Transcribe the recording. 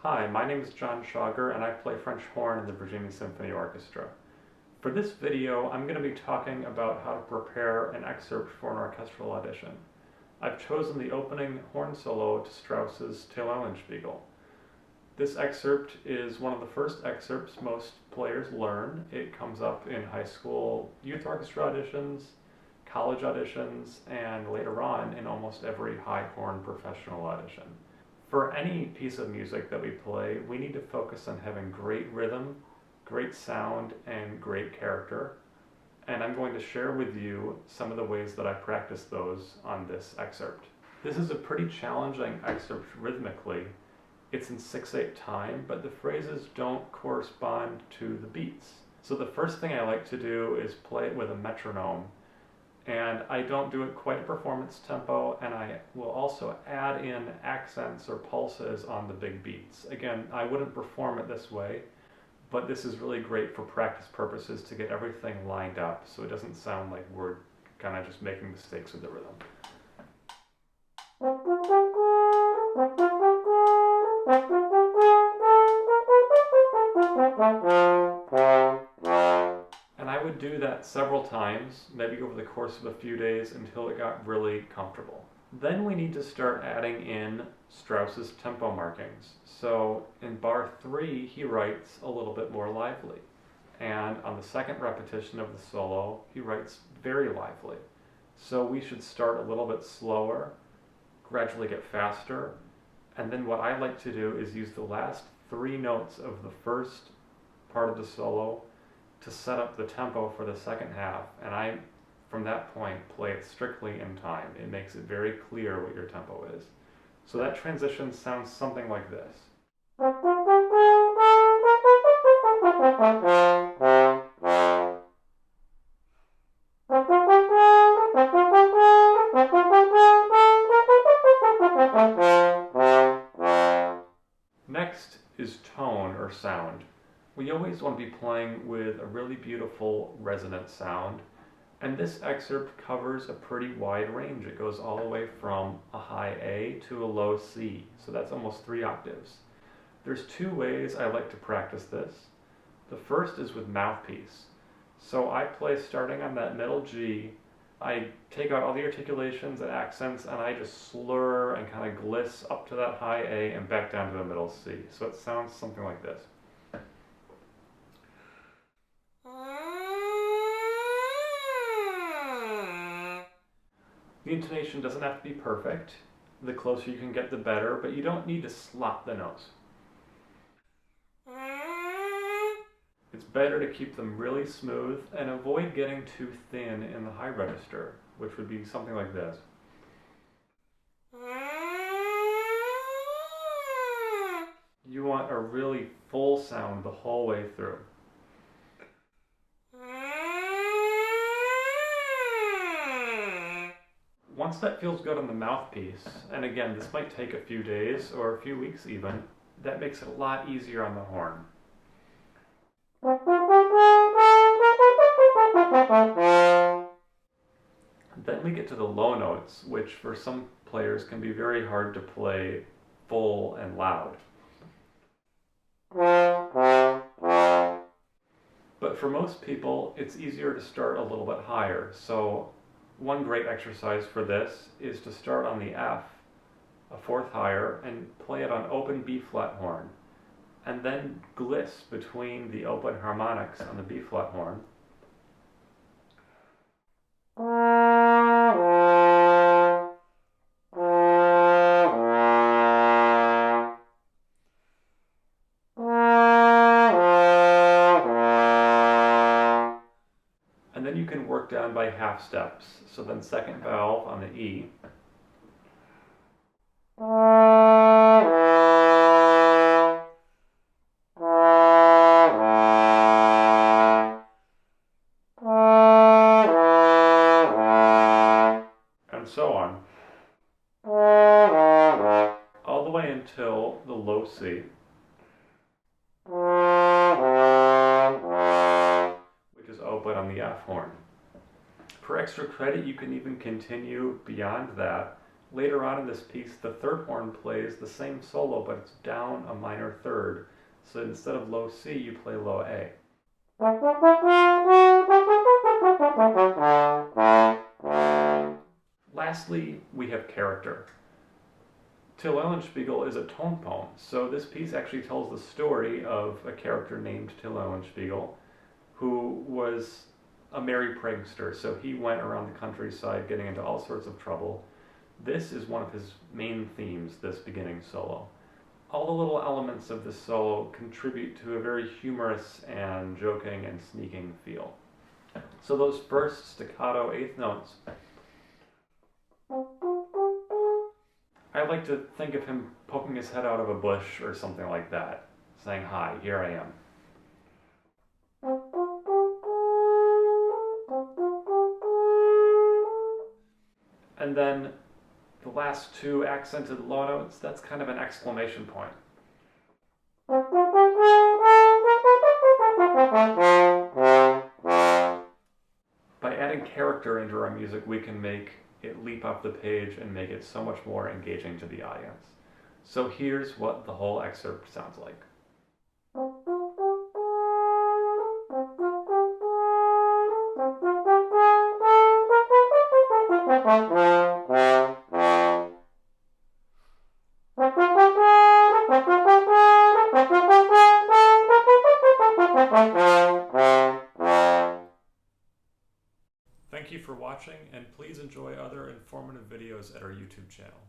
Hi, my name is John Shawger and I play French horn in the Virginia Symphony Orchestra. For this video, I'm going to be talking about how to prepare an excerpt for an orchestral audition. I've chosen the opening horn solo to Strauss's Till Eulenspiegel. This excerpt is one of the first excerpts most players learn. It comes up in high school youth orchestra auditions, college auditions, and later on in almost every high horn professional audition. For any piece of music that we play, we need to focus on having great rhythm, great sound, and great character. And I'm going to share with you some of the ways that I practice those on this excerpt. This is a pretty challenging excerpt rhythmically. It's in 6/8 time, but the phrases don't correspond to the beats. So the first thing I like to do is play it with a metronome. And I don't do it quite a performance tempo, and I will also add in accents or pulses on the big beats. Again, I wouldn't perform it this way, but this is really great for practice purposes to get everything lined up so it doesn't sound like we're kind of just making mistakes with the rhythm. And I would do that several times, maybe over the course of a few days until it got really comfortable. Then we need to start adding in Strauss's tempo markings. So in bar 3, he writes a little bit more lively. And on the second repetition of the solo, he writes very lively. So we should start a little bit slower, gradually get faster, and then what I like to do is use the last 3 notes of the first part of the solo to set up the tempo for the second half, and I, from that point, play it strictly in time. It makes it very clear what your tempo is. So that transition sounds something like this. Next is tone or sound. We always want to be playing with a really beautiful resonant sound, and this excerpt covers a pretty wide range. It goes all the way from a high A to a low C, so that's almost 3 octaves. There's 2 ways I like to practice this. The first is with mouthpiece. So I play starting on that middle G, I take out all the articulations and accents, and I just slur and kind of gliss up to that high A and back down to the middle C. So it sounds something like this. The intonation doesn't have to be perfect. The closer you can get, the better, but you don't need to slop the notes. It's better to keep them really smooth and avoid getting too thin in the high register, which would be something like this. You want a really full sound the whole way through. Once that feels good on the mouthpiece, and again, this might take a few days or a few weeks even, that makes it a lot easier on the horn. Then we get to the low notes, which for some players can be very hard to play full and loud. But for most people, it's easier to start a little bit higher. So one great exercise for this is to start on the F, a 4th higher, and play it on open B flat horn, and then gliss between the open harmonics on the B flat horn. And then you can work down by half steps. So then second valve on the E. And so on. All the way until the low C. Open on the F horn. For extra credit, you can even continue beyond that Later on in this piece, the third horn plays the same solo, but it's down a minor third. So instead of low C, you play low A. Lastly, we have character. Till Eulenspiegel is a tone poem, so this piece actually tells the story of a character named Till Eulenspiegel, who was a merry prankster, so he went around the countryside getting into all sorts of trouble. This is one of his main themes, this beginning solo. All the little elements of this solo contribute to a very humorous and joking and sneaking feel. So those first staccato eighth notes, I like to think of him poking his head out of a bush or something like that, saying, "Hi, here I am." And then the last two accented low notes, that's kind of an exclamation point. By adding character into our music, we can make it leap off the page and make it so much more engaging to the audience. So here's what the whole excerpt sounds like. Thank you for watching, and please enjoy other informative videos at our YouTube channel.